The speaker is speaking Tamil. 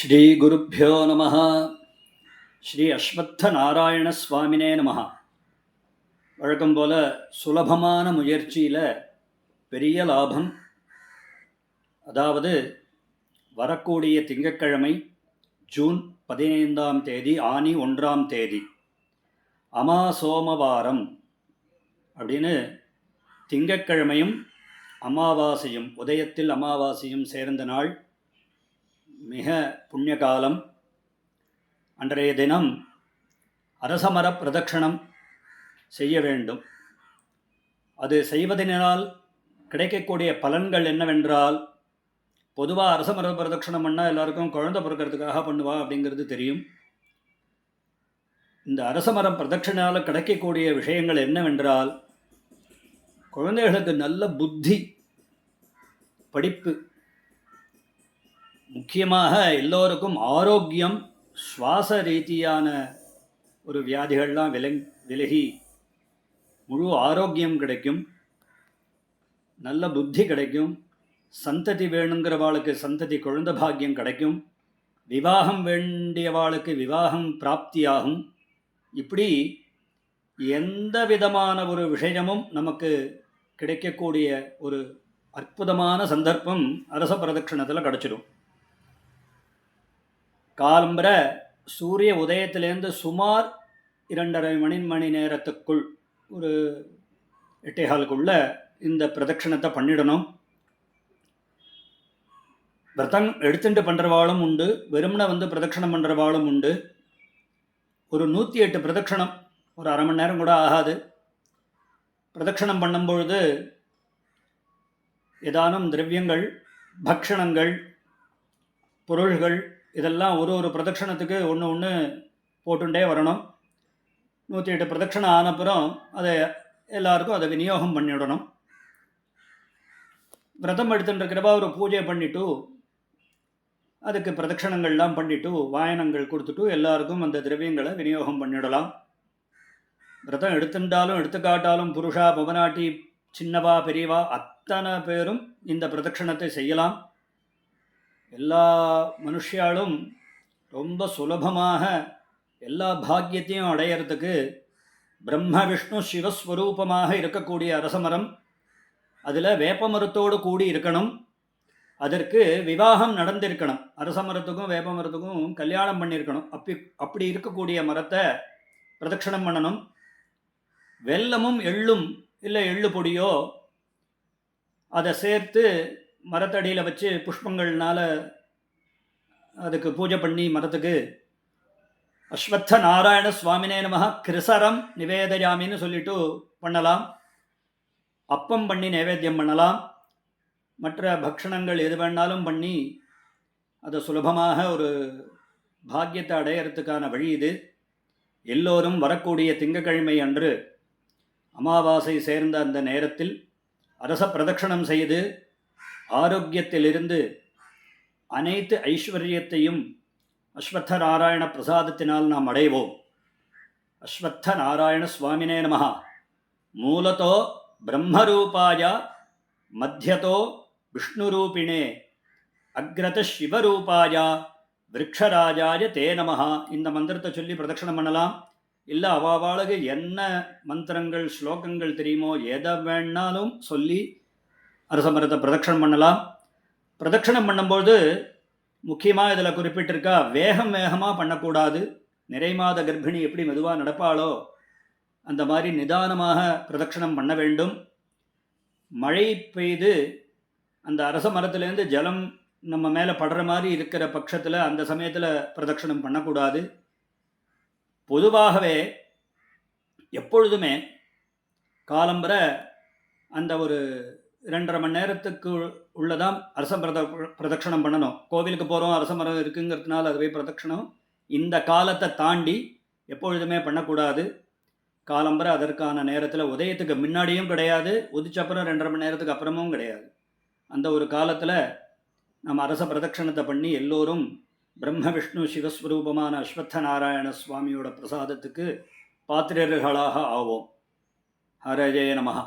ஸ்ரீ குருப்பியோ நம. ஸ்ரீ அஸ்வத்த நாராயண சுவாமினே நம. வழக்கம் போல சுலபமான முயற்சியில் பெரிய லாபம். அதாவது வரக்கூடிய திங்கட்கிழமை ஜூன் 15ஆம் தேதி ஆனி 1ஆம் தேதி அமாசோமவாரம் அப்படின்னு திங்கட்கிழமையும் அமாவாசையும் உதயத்தில் அமாவாசையும் சேர்ந்த நாள். மிக புண்ணிய காலம். அன்றைய தினம் அரசமர பிரதட்சணம் செய்ய வேண்டும். அது செய்வதனால் கிடைக்கக்கூடிய பலன்கள் என்னவென்றால், பொதுவாக அரசமர பிரதட்சணம் பண்ணால் எல்லாருக்கும் குழந்தை பிறக்கிறதுக்காக பண்ணுவா அப்படிங்கிறது தெரியும். இந்த அரசமரம் பிரதட்சணால் கிடைக்கக்கூடிய விஷயங்கள் என்னவென்றால், குழந்தைகளுக்கு நல்ல புத்தி, படிப்பு, முக்கியமாக எல்லோருக்கும் ஆரோக்கியம், சுவாச ரீதியான ஒரு வியாதிகள்லாம் விலகி முழு ஆரோக்கியம் கிடைக்கும், நல்ல புத்தி கிடைக்கும், சந்ததி வேணுங்கிறவாளுக்கு சந்ததி குழந்தை பாக்கியம் கிடைக்கும், விவாகம் வேண்டியவாளுக்கு விவாகம் பிராப்தியாகும். இப்படி எந்த விதமான ஒரு விஷயமும் நமக்கு கிடைக்கக்கூடிய ஒரு அற்புதமான சந்தர்ப்பம் அரச பிரதட்சணத்தில் கிடச்சிடும். காலம்பர சூரிய உதயத்திலேருந்து சுமார் 2.5 மணி நேரத்துக்குள், ஒரு 8:15 இந்த பிரதட்சணத்தை பண்ணிடணும். விரதம் எடுத்துட்டு பண்ணுறவாளும் உண்டு, வெறும்ன பிரதட்சணம் பண்ணுறவாளும் உண்டு. ஒரு 108 பிரதட்சணம், ஒரு அரை மணி நேரம் கூட ஆகாது. பிரதட்சணம் பண்ணும்பொழுது ஏதானும் திரவியங்கள், பக்ஷணங்கள், பொருள்கள் இதெல்லாம் ஒரு பிரதட்சணத்துக்கு ஒன்று போட்டுண்டே வரணும். 108 பிரதட்சணம் ஆனப்புறம் அதை எல்லாருக்கும் அதை விநியோகம் பண்ணிவிடணும். விரதம் எடுத்துட்டுருக்கிறப்பா ஒரு பூஜை பண்ணிவிட்டு அதுக்கு பிரதட்சணங்கள்லாம் பண்ணிவிட்டு வாயனங்கள் கொடுத்துட்டு எல்லாருக்கும் அந்த திரவியங்களை விநியோகம் பண்ணிவிடலாம். விரதம் எடுத்துட்டாலும் எடுத்துக்காட்டாலும் புருஷா பவனாட்டி சின்னவா பெரியவா அத்தனை பேரும் இந்த பிரதட்சணத்தை செய்யலாம். எல்லா மனுஷியாலும் ரொம்ப சுலபமாக எல்லா பாக்கியத்தையும் அடையிறதுக்கு பிரம்ம விஷ்ணு சிவஸ்வரூபமாக இருக்கக்கூடிய அரசமரம், அதில் வேப்பமரத்தோடு கூடி இருக்கணும். அதற்கு விவாகம் நடந்திருக்கணும். அரசமரத்துக்கும் வேப்பமரத்துக்கும் கல்யாணம் பண்ணியிருக்கணும். அப்படி இருக்கக்கூடிய மரத்தை பிரதட்சணம் பண்ணணும். வெல்லமும் எள்ளும் இல்லை எள்ளு பொடியோ அதை சேர்த்து மரத்தடியில் வச்சு புஷ்பங்கள்னால அதுக்கு பூஜை பண்ணி மரத்துக்கு அஸ்வத்த நாராயண சுவாமினே நமஹ கிருசரம் நிவேதயாமின்னு சொல்லிட்டு பண்ணலாம். அப்பம் பண்ணி நைவேத்தியம் பண்ணலாம். மற்ற பக்ஷணங்கள் எது வேணாலும் பண்ணி அதை சுலபமாக ஒரு பாக்கியத்தை அடையிறதுக்கான வழி இது. எல்லோரும் வரக்கூடிய திங்கட்கிழமை அன்று அமாவாசை சேர்ந்த அந்த நேரத்தில் அரச பிரதட்சணம் செய்து ஆரோக்கியத்திலிருந்து அனைத்து ஐஸ்வர்யத்தையும் அஸ்வத்த நாராயண பிரசாதத்தினால் நாம் அடைவோம். அஸ்வத்த நாராயண சுவாமினே நமஹ. மூலத்தோ பிரம்மரூபாய, மத்தியத்தோ விஷ்ணுரூபிணே, அக்ரத சிவரூபாய, விருக்ஷராஜாய தே நமஹ. இந்த மந்திரத்தை சொல்லி பிரதட்சணம் பண்ணலாம். இல்லை அவாவாளுக்கு என்ன மந்திரங்கள் ஸ்லோகங்கள் தெரியுமோ எதை வேணாலும் சொல்லி அரசமரத்தை பிரதட்சணம் பண்ணலாம். பிரதட்சணம் பண்ணும்போது முக்கியமாக இதில் குறிப்பிட்டிருக்கா, வேகமாக பண்ணக்கூடாது. நிறைமாத கர்ப்பிணி எப்படி மெதுவாக நடப்பாளோ அந்த மாதிரி நிதானமாக பிரதட்சணம் பண்ண வேண்டும். மழை பெய்து அந்த அரச மரத்துலேருந்து ஜலம் நம்ம மேலே படுற மாதிரி இருக்கிற பட்சத்தில் அந்த சமயத்தில் பிரதட்சணம் பண்ணக்கூடாது. பொதுவாகவே எப்பொழுதுமே காலம்பர அந்த ஒரு 2.5 மணி நேரத்துக்கு உள்ளதான் அரச பிரதட்சணம் பண்ணணும். கோவிலுக்கு போகிறோம், அரச மரம் இருக்குங்கிறதுனால அதுவே பிரதட்சணம் இந்த காலத்தை தாண்டி எப்பொழுதுமே பண்ணக்கூடாது. காலம்பர அதற்கான நேரத்தில் உதயத்துக்கு முன்னாடியும் கிடையாது, உதிச்சப்புறம் 2.5 மணி நேரத்துக்கு அப்புறமும் கிடையாது. அந்த ஒரு காலத்தில் நம்ம அரச பிரதட்சணத்தை பண்ணி எல்லோரும் பிரம்ம விஷ்ணு சிவஸ்வரூபமான அஸ்வத்த நாராயண சுவாமியோட பிரசாதத்துக்கு பாத்திரர்களாக ஆவோம். ஹரஜய நமஹ.